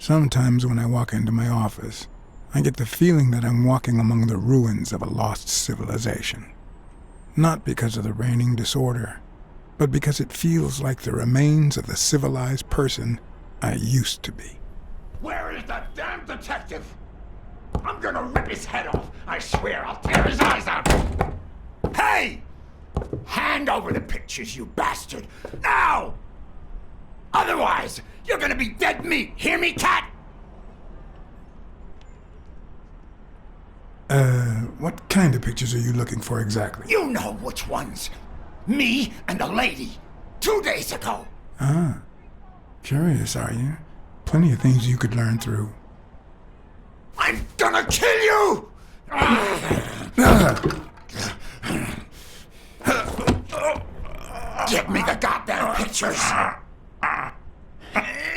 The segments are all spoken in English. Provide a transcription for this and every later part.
Sometimes when I walk into my office, I get the feeling that I'm walking among the ruins of a lost civilization. Not because of the reigning disorder, but because it feels like the remains of the civilized person I used to be. Where is that damn detective? I'm gonna rip his head off. I swear I'll tear his eyes out. Hey! Hand over the pictures, you bastard. Now! Otherwise, you're gonna be dead meat. Hear me, cat? What kind of pictures are you looking for exactly? You know which ones. Me and a lady. 2 days ago. Ah. Curious, are you? Plenty of things you could learn through. I'm gonna kill you! Give me the goddamn pictures!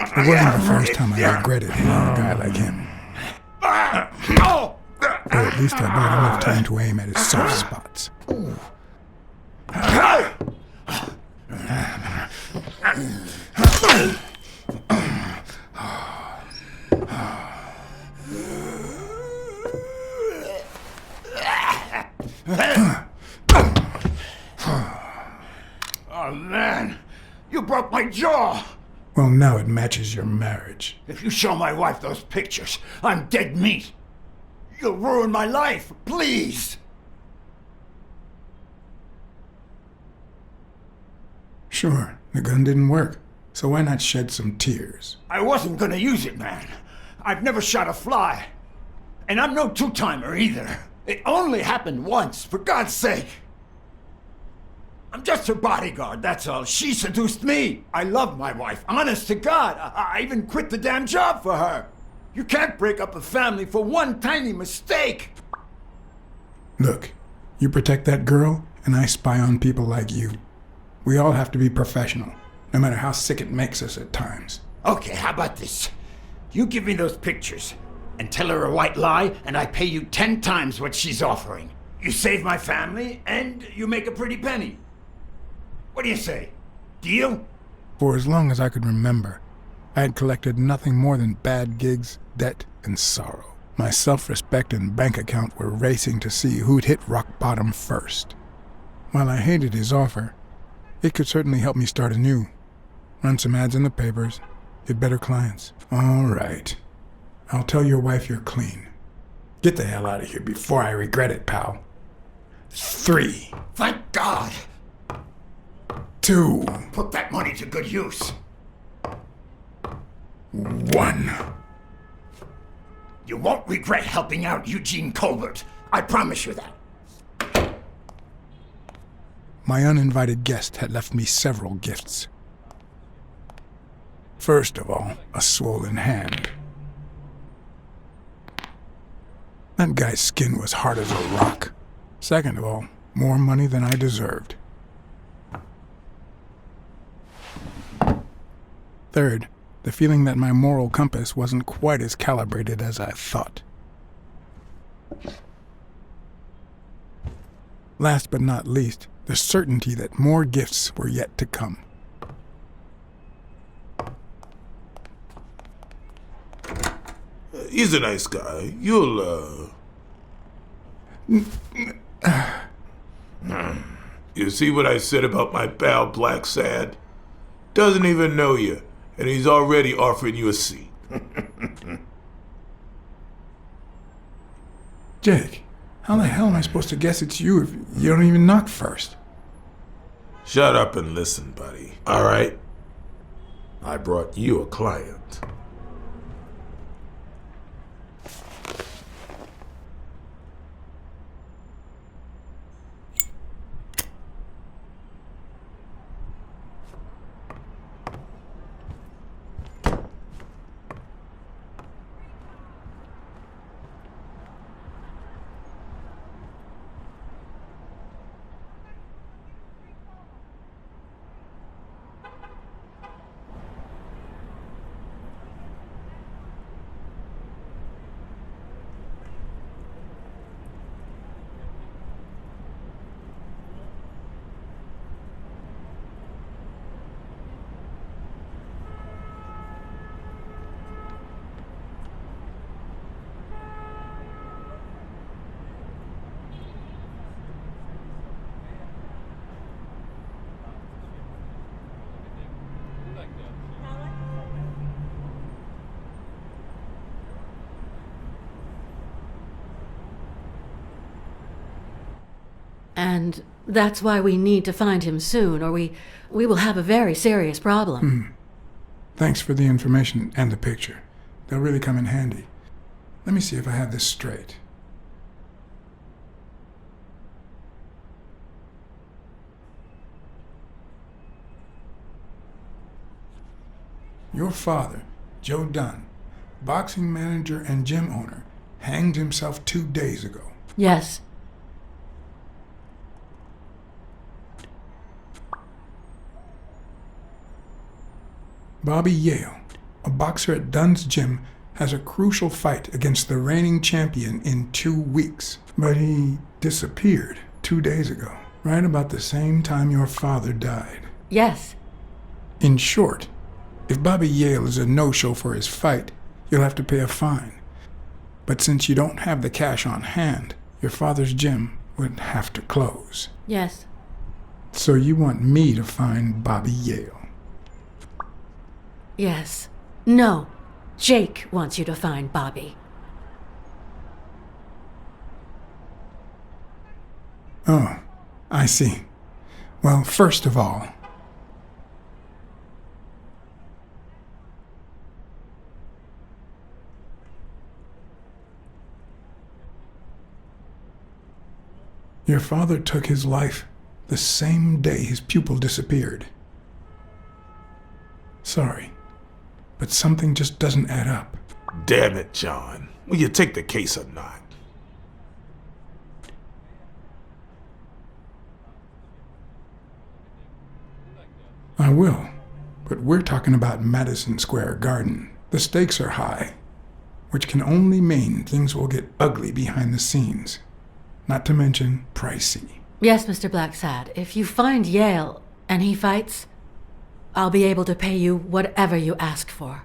It wasn't the first time I regretted hitting a guy like him. But at least I bought enough time to aim at his soft spots. Oh man, you broke my jaw! Well, now it matches your marriage. If you show my wife those pictures, I'm dead meat. You'll ruin my life, please! Sure, the gun didn't work, so why not shed some tears? I wasn't gonna use it, man. I've never shot a fly. And I'm no two-timer either. It only happened once, for God's sake. I'm just her bodyguard, that's all. She seduced me. I love my wife, honest to God. I even quit the damn job for her. You can't break up a family for one tiny mistake. Look, you protect that girl, and I spy on people like you. We all have to be professional, no matter how sick it makes us at times. Okay, how about this? You give me those pictures, and tell her a white lie, and I pay you 10 times what she's offering. You save my family, and you make a pretty penny. What do you say? Deal? For as long as I could remember, I had collected nothing more than bad gigs, debt, and sorrow. My self-respect and bank account were racing to see who'd hit rock bottom first. While I hated his offer, it could certainly help me start anew. Run some ads in the papers, get better clients. All right. I'll tell your wife you're clean. Get the hell out of here before I regret it, pal. 3. Thank God! 2. Put that money to good use. 1. You won't regret helping out Eugene Colbert. I promise you that. My uninvited guest had left me several gifts. First of all, a swollen hand. That guy's skin was hard as a rock. Second of all, more money than I deserved. Third, the feeling that my moral compass wasn't quite as calibrated as I thought. Last but not least, the certainty that more gifts were yet to come. He's a nice guy. You'll, You see what I said about my pal Blacksad? Doesn't even know you, and he's already offering you a seat. Jake, how the hell am I supposed to guess it's you if you don't even knock first? Shut up and listen, buddy. All right? I brought you a client. And that's why we need to find him soon, or we will have a very serious problem. Thanks for the information and the picture. They'll really come in handy. Let me see if I have this straight. Your father, Joe Dunn, boxing manager and gym owner, hanged himself 2 days ago. Yes. Bobby Yale, a boxer at Dunn's gym, has a crucial fight against the reigning champion in 2 weeks. But he disappeared 2 days ago, right about the same time your father died. Yes. In short, if Bobby Yale is a no-show for his fight, you'll have to pay a fine. But since you don't have the cash on hand, your father's gym would have to close. Yes. So you want me to find Bobby Yale? Yes. No. Jake wants you to find Bobby. Oh, I see. Well, first of all, your father took his life the same day his pupil disappeared. Sorry, but something just doesn't add up. Damn it, John. Will you take the case or not? I will, but we're talking about Madison Square Garden. The stakes are high, which can only mean things will get ugly behind the scenes. Not to mention pricey. Yes, Mr. Blacksad. If you find Yale and he fights, I'll be able to pay you whatever you ask for.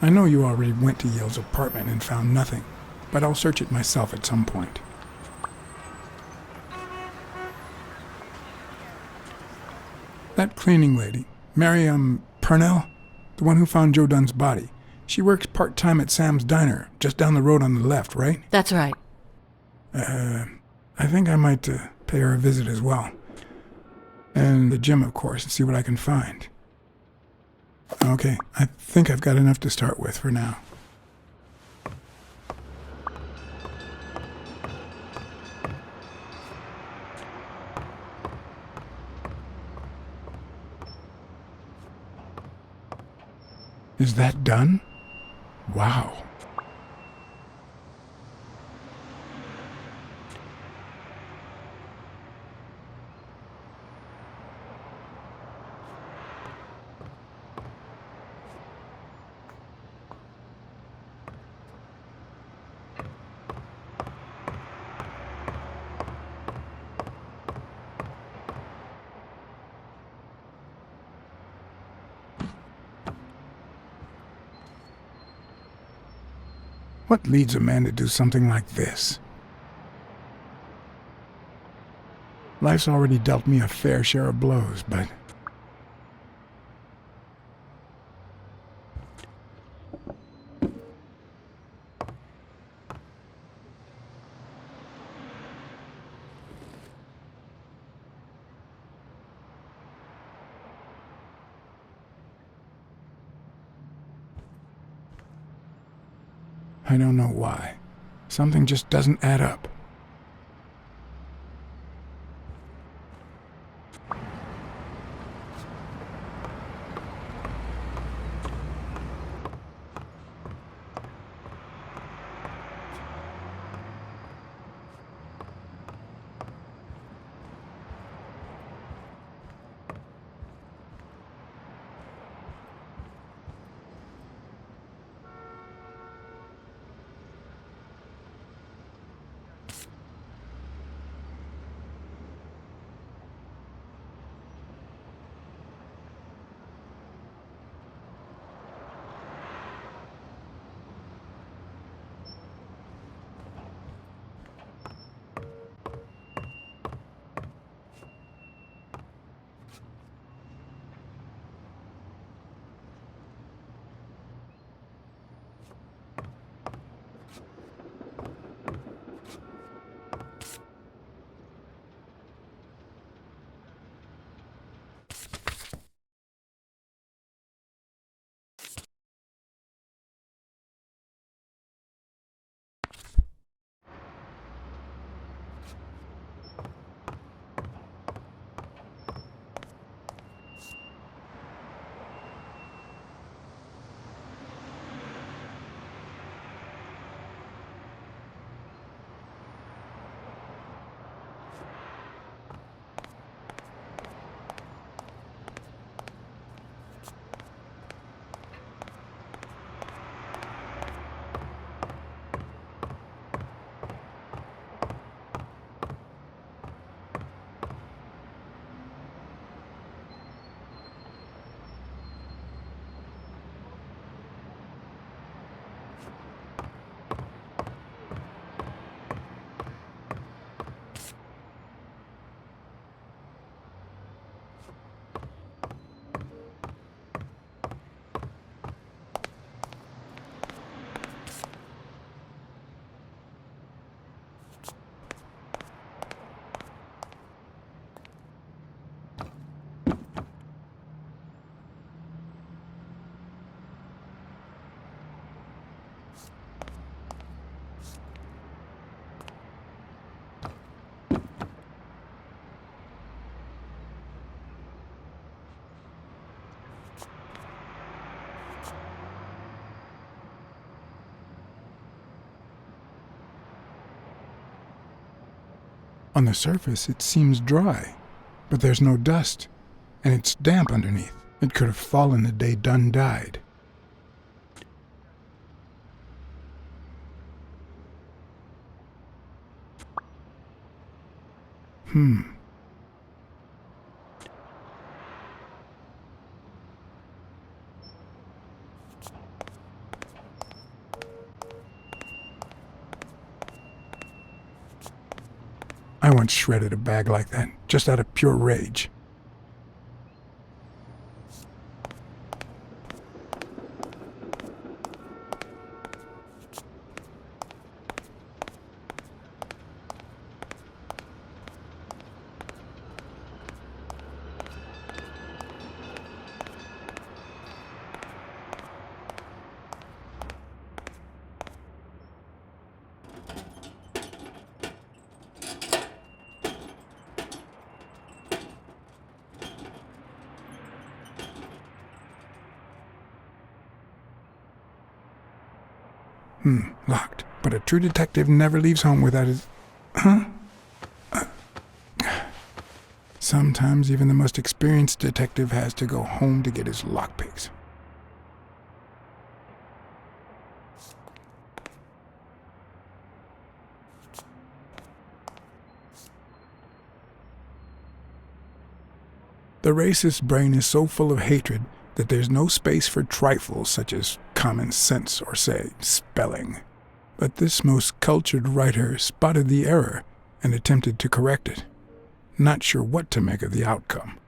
I know you already went to Yale's apartment and found nothing, but I'll search it myself at some point. That cleaning lady, Mary, Purnell, the one who found Joe Dunn's body, she works part-time at Sam's Diner, just down the road on the left, right? That's right. I think I might pay her a visit as well. And the gym, of course, and see what I can find. Okay, I think I've got enough to start with for now. Is that done? Wow. What leads a man to do something like this? Life's already dealt me a fair share of blows, but... I don't know why. Something just doesn't add up. On the surface, it seems dry, but there's no dust, and it's damp underneath. It could have fallen the day Dunn died. I once shredded a bag like that, just out of pure rage. Locked. But a true detective never leaves home without his... Huh? Sometimes even the most experienced detective has to go home to get his lockpicks. The racist brain is so full of hatred that there's no space for trifles such as common sense or, say, spelling. But this most cultured writer spotted the error and attempted to correct it, not sure what to make of the outcome.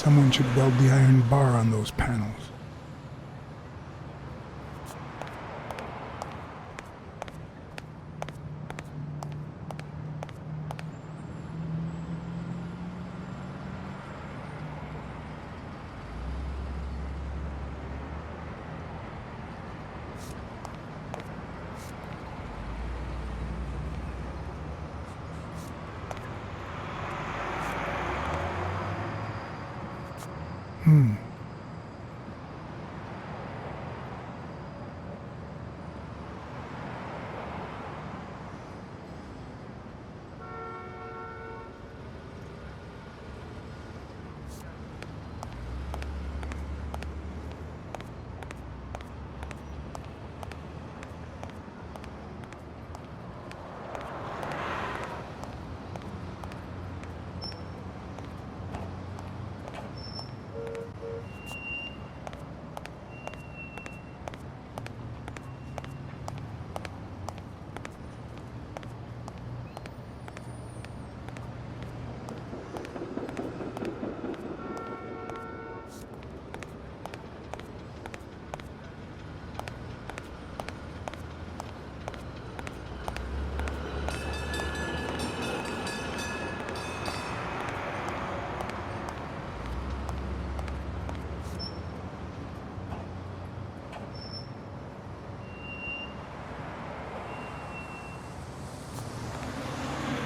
Someone should weld the iron bar on those panels.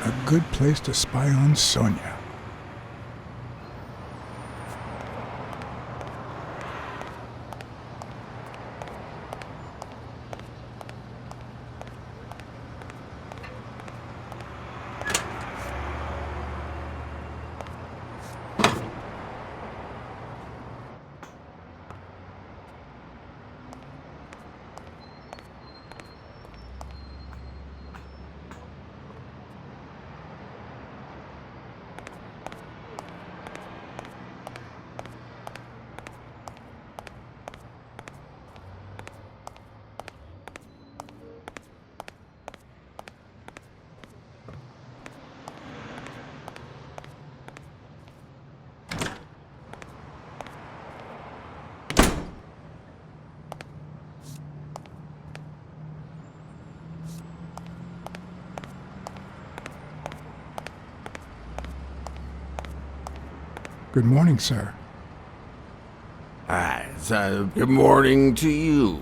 A good place to spy on Sonia. Good morning, sir. Good morning to you.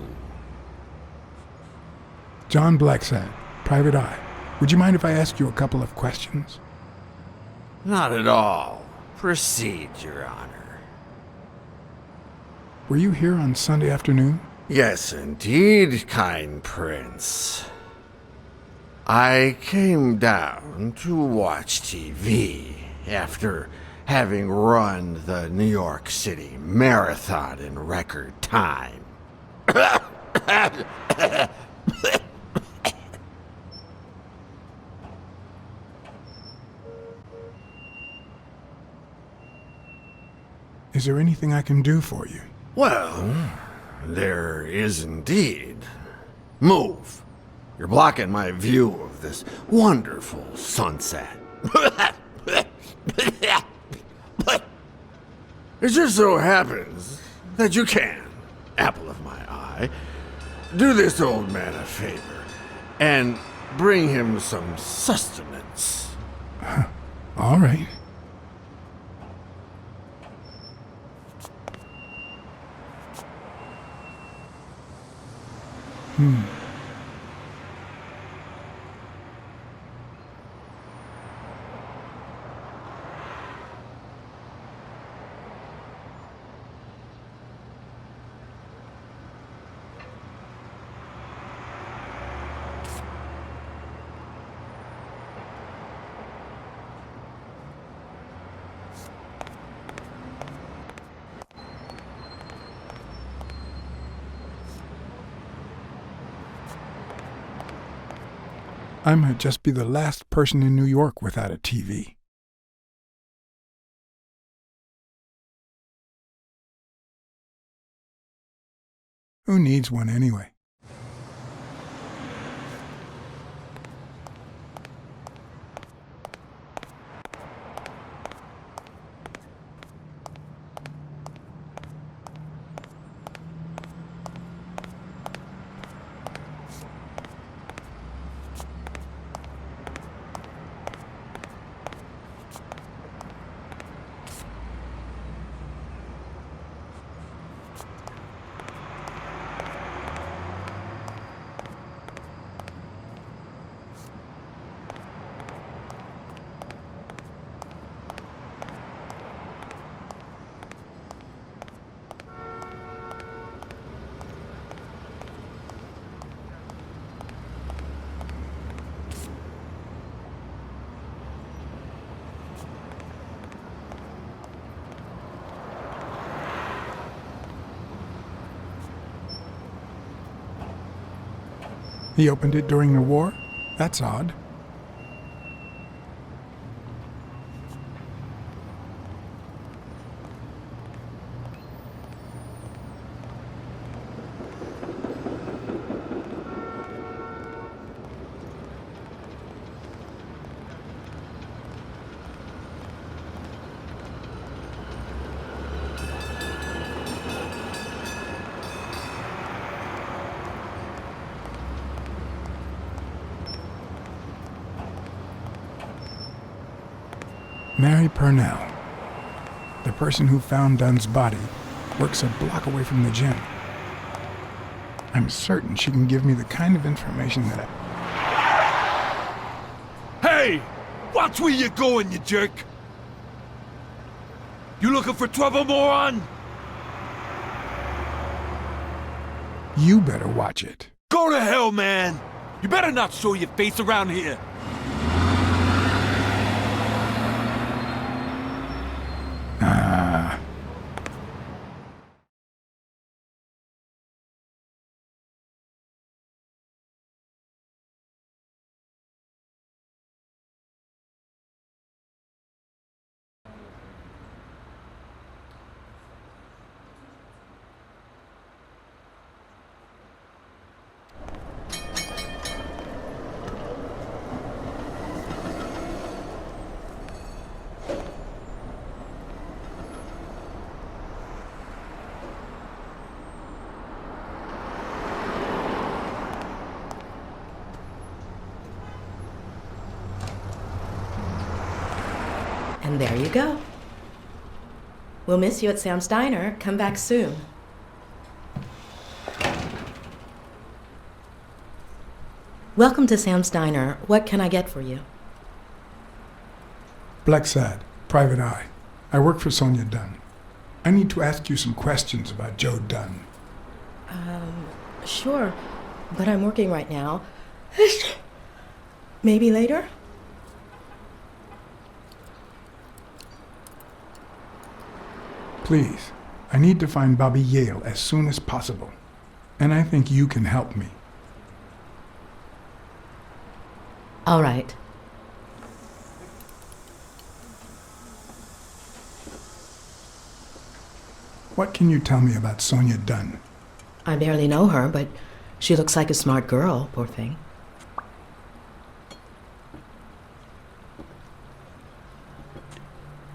John Blacksad, Private Eye. Would you mind if I ask you a couple of questions? Not at all. Proceed, Your Honor. Were you here on Sunday afternoon? Yes, indeed, kind prince. I came down to watch TV after having run the New York City Marathon in record time. Is there anything I can do for you? Well, there is indeed. Move. You're blocking my view of this wonderful sunset. It just so happens that you can, apple of my eye, do this old man a favor and bring him some sustenance. All right. I might just be the last person in New York without a TV. Who needs one anyway? He opened it during the war? That's odd. Mary Purnell, the person who found Dunn's body, works a block away from the gym. I'm certain she can give me the kind of information that Hey! Watch where you're going, you jerk! You looking for trouble, moron? You better watch it. Go to hell, man! You better not show your face around here! And there you go. We'll miss you at Sam's Diner. Come back soon. Welcome to Sam's Diner. What can I get for you? Blacksad, Private Eye. I work for Sonia Dunn. I need to ask you some questions about Joe Dunn. Sure, but I'm working right now. Maybe later? Please, I need to find Bobby Yale as soon as possible. And I think you can help me. All right. What can you tell me about Sonia Dunn? I barely know her, but she looks like a smart girl, poor thing.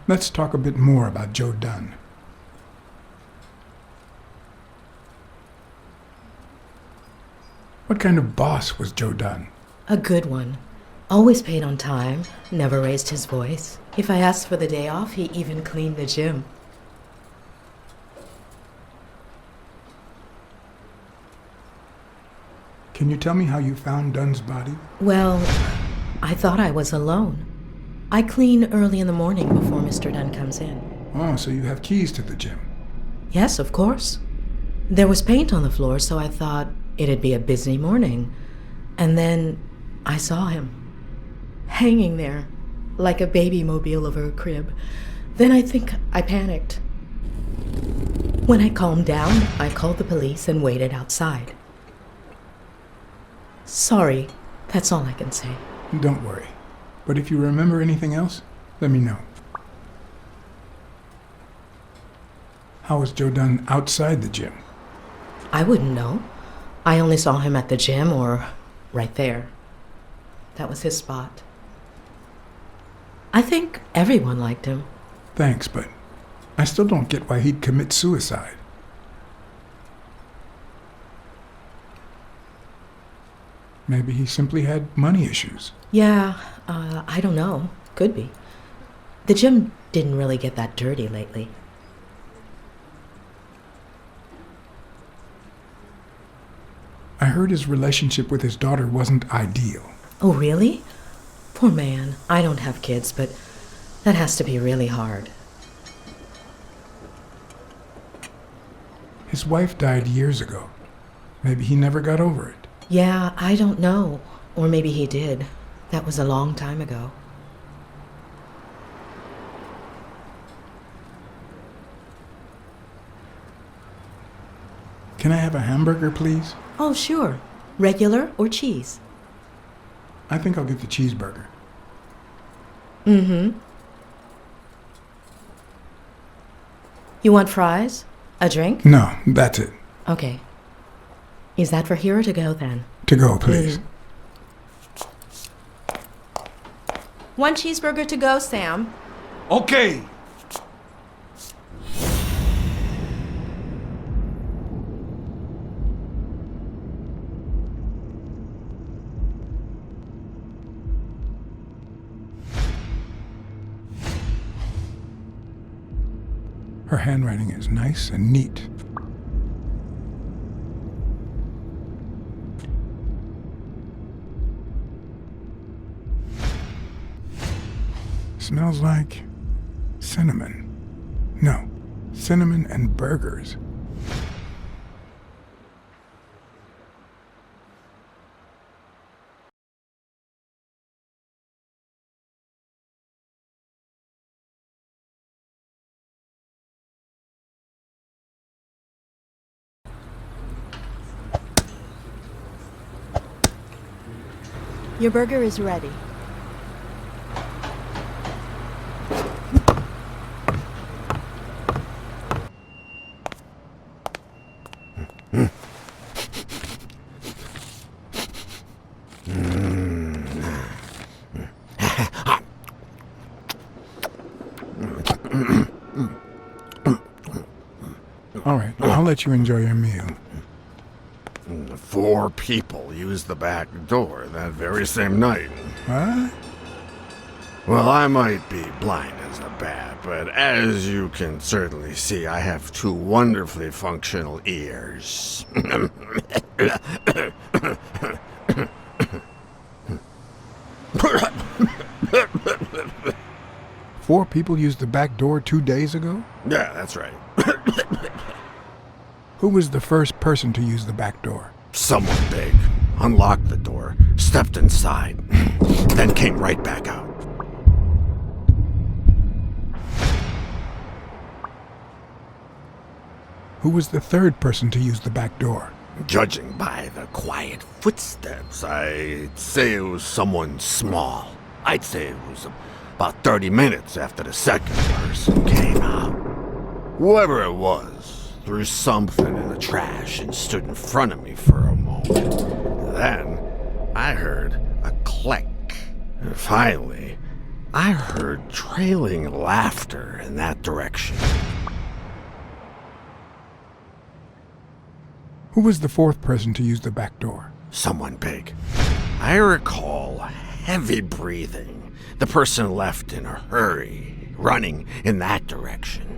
Let's talk a bit more about Joe Dunn. What kind of boss was Joe Dunn? A good one. Always paid on time, never raised his voice. If I asked for the day off, he even cleaned the gym. Can you tell me how you found Dunn's body? Well, I thought I was alone. I clean early in the morning before Mr. Dunn comes in. Oh, so you have keys to the gym. Yes, of course. There was paint on the floor, so I thought it'd be a busy morning. And then I saw him, hanging there, like a baby mobile over a crib. Then I think I panicked. When I calmed down, I called the police and waited outside. Sorry, that's all I can say. Don't worry. But if you remember anything else, let me know. How was Joe Dunn outside the gym? I wouldn't know. I only saw him at the gym or right there. That was his spot. I think everyone liked him. Thanks, but I still don't get why he'd commit suicide. Maybe he simply had money issues. Yeah, I don't know. Could be. The gym didn't really get that dirty lately. I heard his relationship with his daughter wasn't ideal. Oh, really? Poor man. I don't have kids, but that has to be really hard. His wife died years ago. Maybe he never got over it. Yeah, I don't know. Or maybe he did. That was a long time ago. Can I have a hamburger, please? Oh, sure. Regular or cheese? I think I'll get the cheeseburger. Mm-hmm. You want fries? A drink? No, that's it. Okay. Is that for here or to go then? To go, please. One cheeseburger to go, Sam. Okay. Her handwriting is nice and neat. Smells like cinnamon. No, cinnamon and burgers. Your burger is ready. All right, I'll let you enjoy your meal. 4 people used the back door that very same night. What? Well, I might be blind as a bat, but as you can certainly see, I have 2 wonderfully functional ears. 4 people used the back door 2 days ago? Yeah, that's right. Who was the first person to use the back door? Someone big unlocked the door, stepped inside, then came right back out. Who was the third person to use the back door? Judging by the quiet footsteps, I'd say it was someone small. I'd say it was about 30 minutes after the second person came out. Whoever it was threw something in the trash and stood in front of me for a moment. Then I heard a click. And finally, I heard trailing laughter in that direction. Who was the fourth person to use the back door? Someone big. I recall heavy breathing. The person left in a hurry, running in that direction.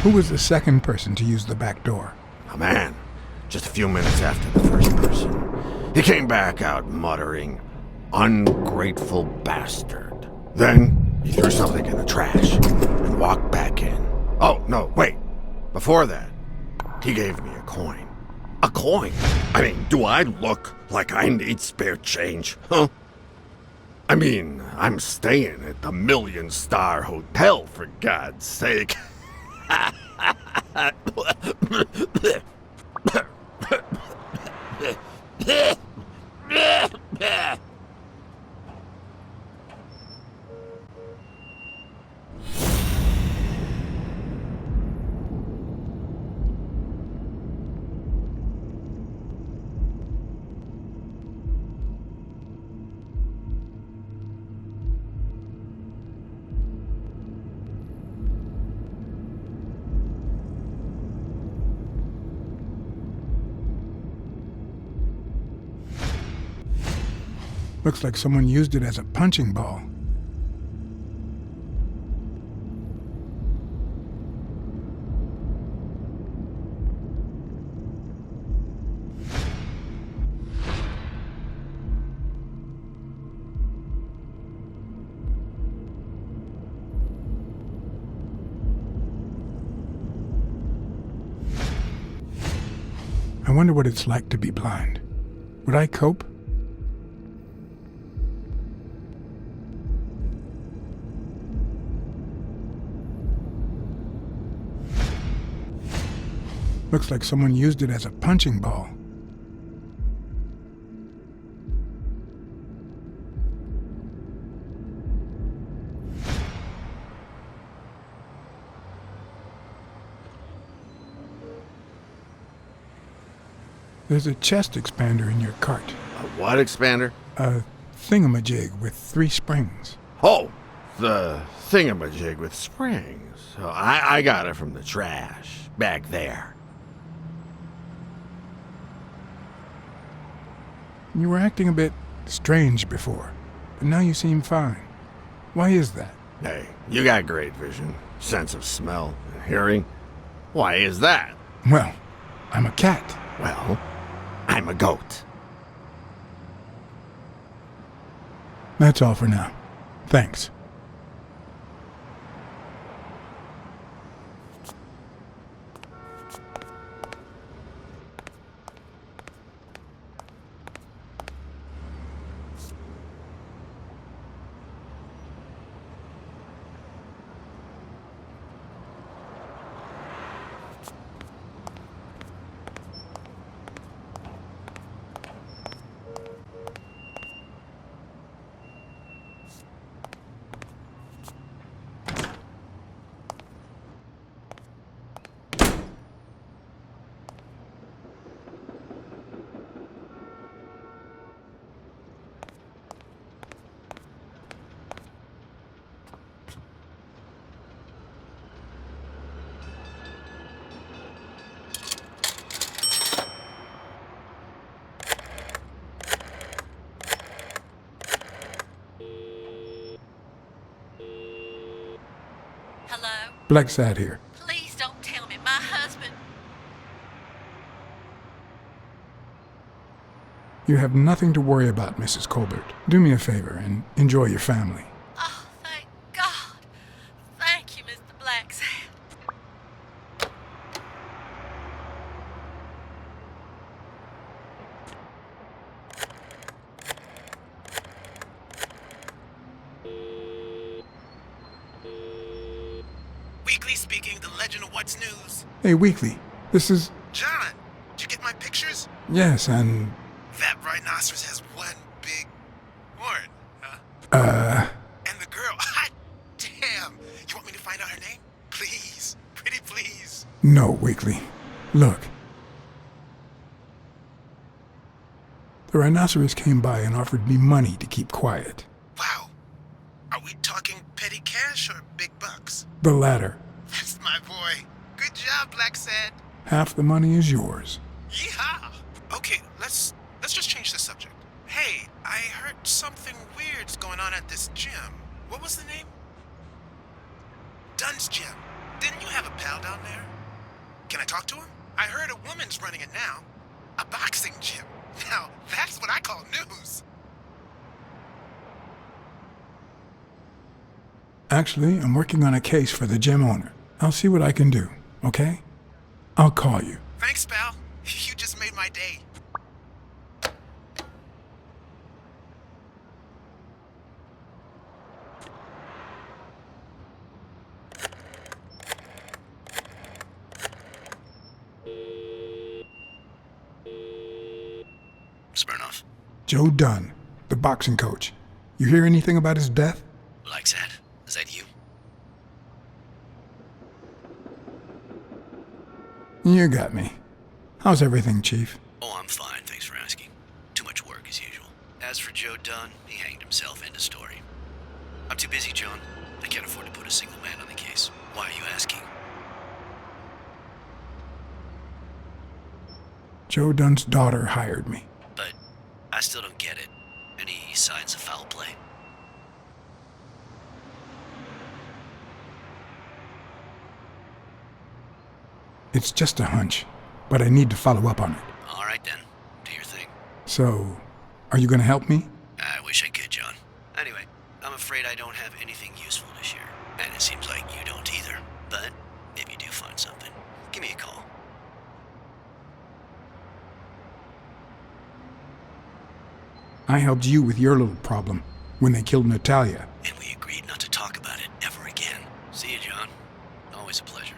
Who was the second person to use the back door? A man, just a few minutes after the first person. He came back out muttering, "Ungrateful bastard." Then he threw something in the trash and walked back in. Oh, no, wait. Before that, he gave me a coin. A coin? I mean, do I look like I need spare change, huh? I mean, I'm staying at the million-star hotel, for God's sake. Looks like someone used it as a punching ball. I wonder what it's like to be blind. Would I cope? Looks like someone used it as a punching ball. There's a chest expander in your cart. A what expander? A thingamajig with 3 springs. Oh, the thingamajig with springs. Oh, I got it from the trash back there. You were acting a bit strange before, but now you seem fine. Why is that? Hey, you got great vision, sense of smell, and hearing. Why is that? Well, I'm a cat. Well, I'm a goat. That's all for now. Thanks. Hello? Blacksad here. Please don't tell me my husband... You have nothing to worry about, Mrs. Colbert. Do me a favor and enjoy your family. Oh, thank God. Thank you, Mr. Blacksad. Weekly speaking, the legend of what's news. Hey, Weekly, this is... John, did you get my pictures? Yes, and... That rhinoceros has one big horn, huh? And the girl, hot damn. You want me to find out her name? Please, pretty please. No, Weekly. Look. The rhinoceros came by and offered me money to keep quiet. Wow. Are we talking petty cash or big bucks? The latter. That's my boy. Good job, Blacksad. Half the money is yours. Yeehaw. Okay, let's just change the subject. Hey, I heard something weird's going on at this gym. What was the name? Dunn's Gym. Didn't you have a pal down there? Can I talk to him? I heard a woman's running it now. A boxing gym. Now, that's what I call news. Actually, I'm working on a case for the gym owner. I'll see what I can do, okay? I'll call you. Thanks, pal. You just made my day. Smirnoff. Joe Dunn, the boxing coach. You hear anything about his death? Blacksad, is that you? You got me. How's everything, Chief? Oh, I'm fine, thanks for asking. Too much work as usual. As for Joe Dunn, he hanged himself, end of story. I'm too busy, John. I can't afford to put a single man on the case. Why are you asking? Joe Dunn's daughter hired me. But I still don't get it. Any signs of foul play? It's just a hunch, but I need to follow up on it. All right then, do your thing. So, are you gonna help me? I wish I could, John. Anyway, I'm afraid I don't have anything useful to share. And it seems like you don't either. But if you do find something, give me a call. I helped you with your little problem when they killed Natalia. And we agreed not to talk about it ever again. See you, John. Always a pleasure.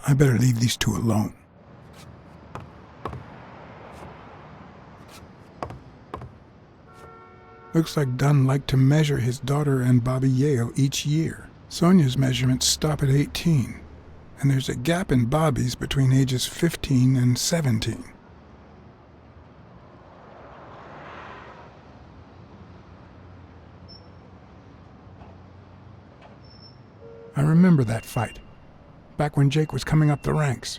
I better leave these two alone. Looks like Dunn liked to measure his daughter and Bobby Yale each year. Sonia's measurements stop at 18, and there's a gap in Bobby's between ages 15 and 17. I remember that fight, back when Jake was coming up the ranks.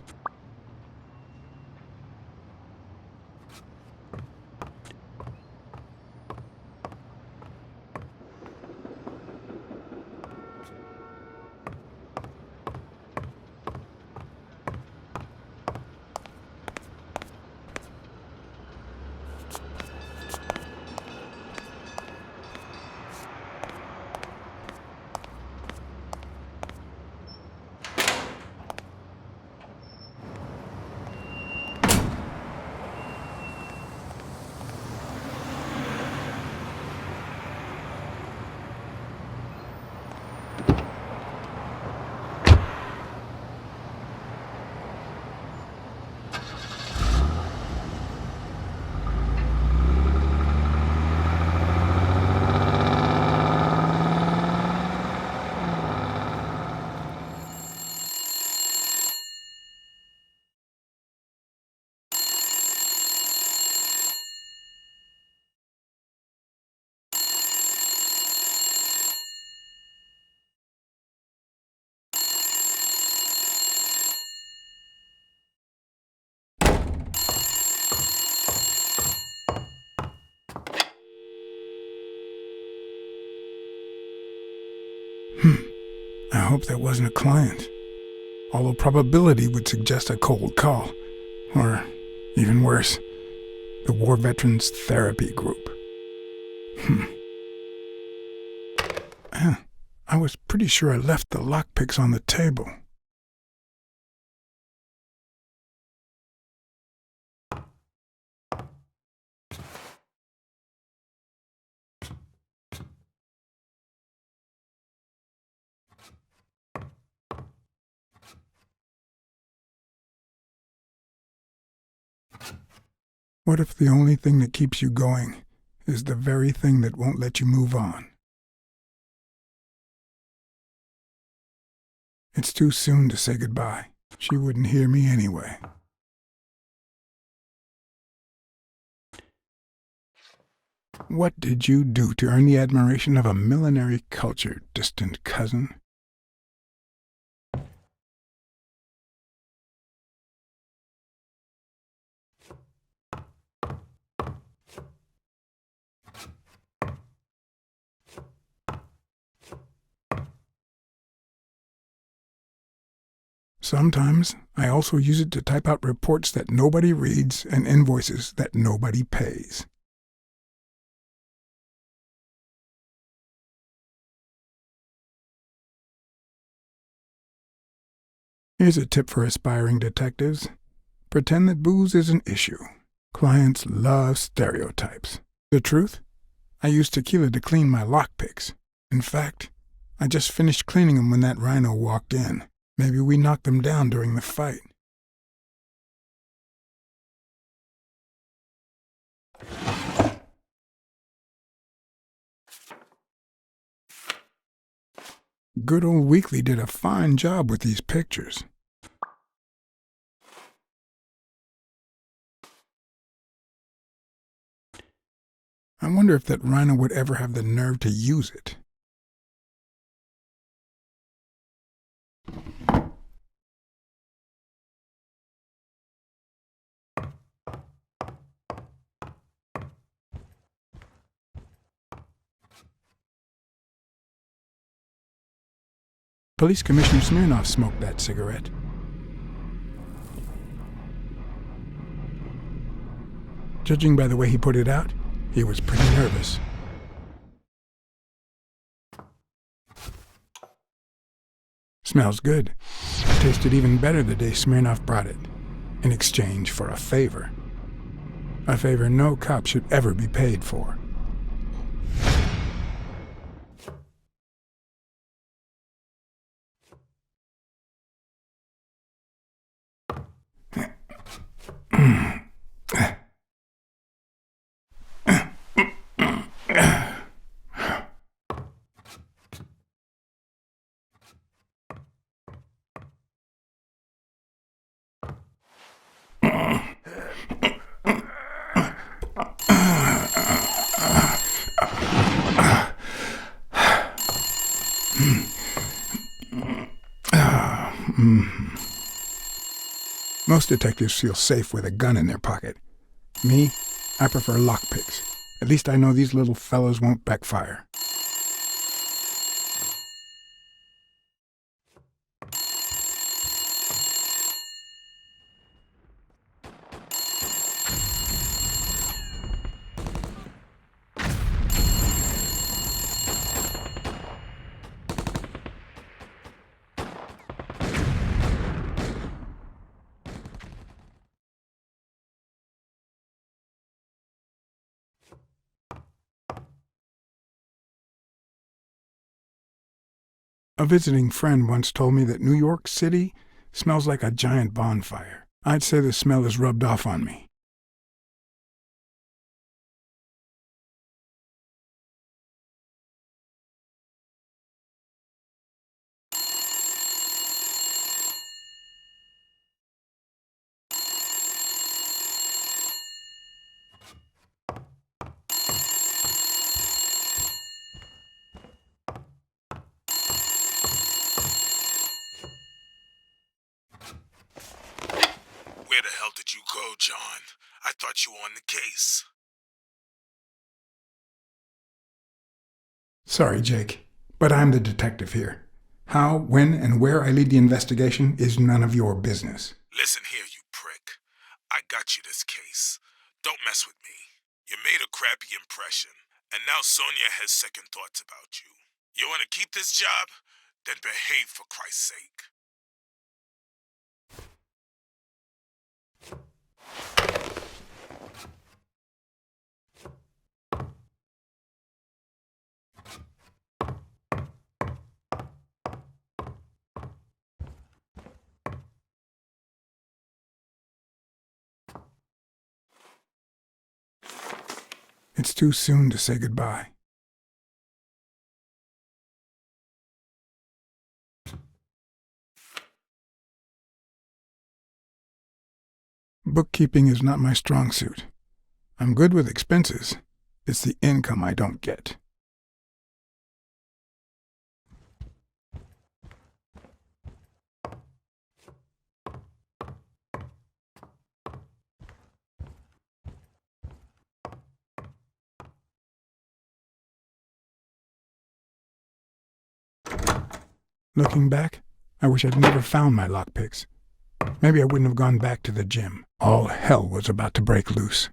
I hope that wasn't a client, although probability would suggest a cold call, or, even worse, the War Veterans Therapy Group. I was pretty sure I left the lockpicks on the table. What if the only thing that keeps you going is the very thing that won't let you move on? It's too soon to say goodbye. She wouldn't hear me anyway. What did you do to earn the admiration of a millinery culture, distant cousin? Sometimes I also use it to type out reports that nobody reads and invoices that nobody pays. Here's a tip for aspiring detectives. Pretend that booze is an issue. Clients love stereotypes. The truth? I use tequila to clean my lockpicks. In fact, I just finished cleaning them when that rhino walked in. Maybe we knocked them down during the fight. Good old Weekly did a fine job with these pictures. I wonder if that rhino would ever have the nerve to use it. Police Commissioner Smirnoff smoked that cigarette. Judging by the way he put it out, He was pretty nervous. Smells good. Tasted even better the day Smirnoff brought it, in exchange for a favor. A favor no cop should ever be paid for. Most detectives feel safe with a gun in their pocket. Me, I prefer lockpicks. At least I know these little fellows won't backfire. A visiting friend once told me that New York City smells like a giant bonfire. I'd say the smell has rubbed off on me. Where the hell did you go, John? I thought you were on the case. Sorry, Jake, but I'm the detective here. How, when, and where I lead the investigation is none of your business. Listen here, you prick. I got you this case. Don't mess with me. You made a crappy impression, and now Sonia has second thoughts about you. You want to keep this job? Then behave for Christ's sake. It's too soon to say goodbye. Bookkeeping is not my strong suit. I'm good with expenses. It's the income I don't get. Looking back, I wish I'd never found my lockpicks. Maybe I wouldn't have gone back to the gym. All hell was about to break loose.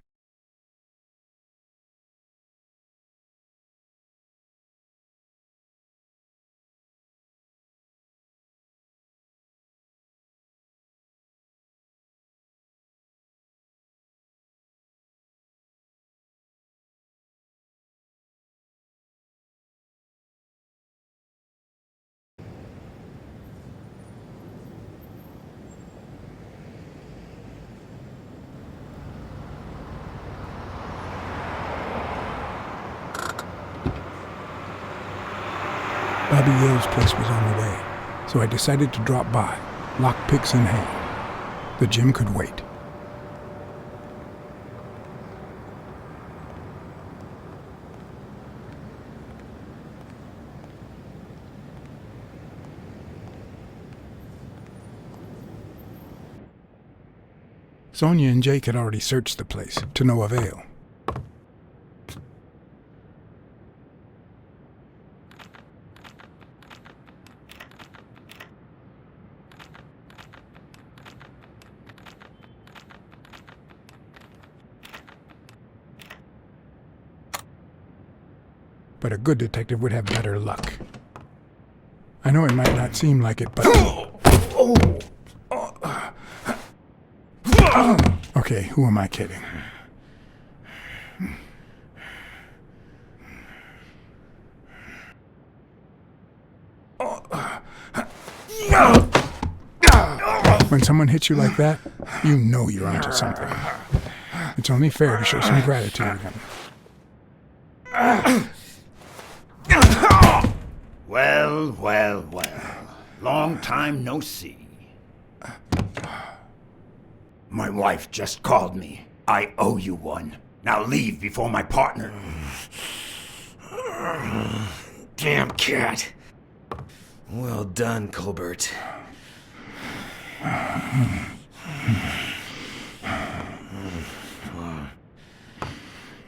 Bobby Yale's place was on the way, so I decided to drop by, lockpicks in hand. The gym could wait. Sonia and Jake had already searched the place, to no avail. but a good detective would have better luck. I know it might not seem like it, but... Okay, who am I kidding? When someone hits you like that, you know you're onto something. It's only fair to show some gratitude. Well, well, well. Long time no see. My wife just called me. I owe you one. Now leave before my partner... Damn cat. Well done, Colbert.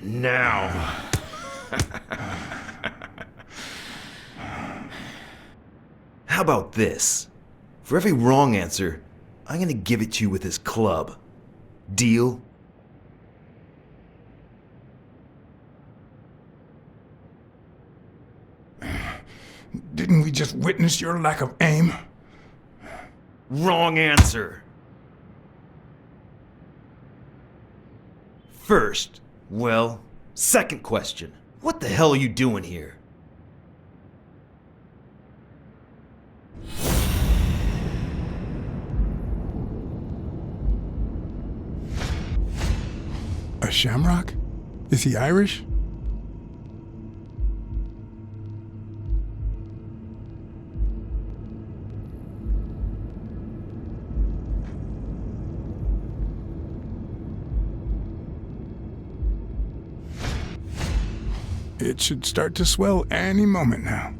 Now. How about this? For every wrong answer, I'm gonna give it to you with this club. Deal? Didn't we just witness your lack of aim? Wrong answer. First, well, second question. What the hell are you doing here? A shamrock? Is he Irish? It should start to swell any moment now.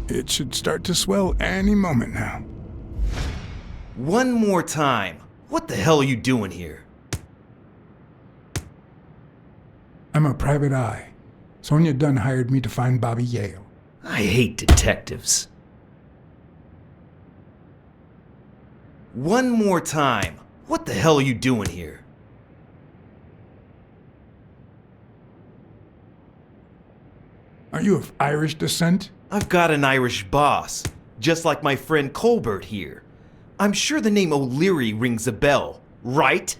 It should start to swell any moment now. One more time. What the hell are you doing here? I'm a private eye. Sonia Dunn hired me to find Bobby Yale. I hate detectives. One more time. What the hell are you doing here? Are you of Irish descent? I've got an Irish boss, just like my friend Colbert here. I'm sure the name O'Leary rings a bell, right?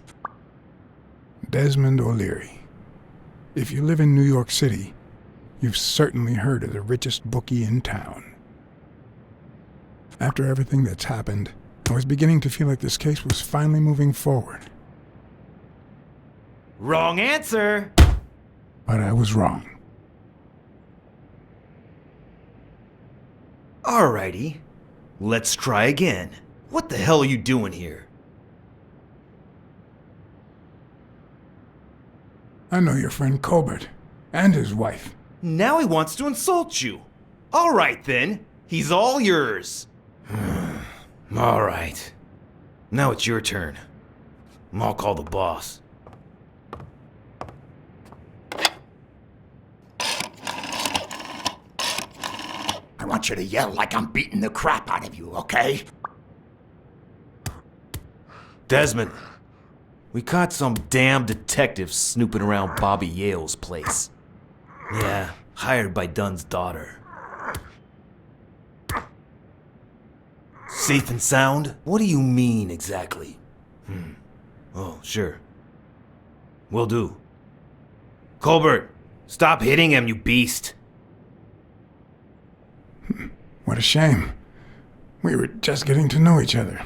Desmond O'Leary. If you live in New York City, you've certainly heard of the richest bookie in town. After everything that's happened, I was beginning to feel like this case was finally moving forward. Wrong answer! But I was wrong. Alrighty, let's try again. What the hell are you doing here? I know your friend Colbert, and his wife. Now he wants to insult you. Alright then, he's all yours. Alright. Now it's your turn. I'll call the boss. I want you to yell like I'm beating the crap out of you, okay? Desmond, we caught some damn detective snooping around Bobby Yale's place. Yeah, hired by Dunn's daughter. Safe and sound? What do you mean exactly? Oh, sure. Will do. Colbert, stop hitting him, you beast. What a shame. We were just getting to know each other.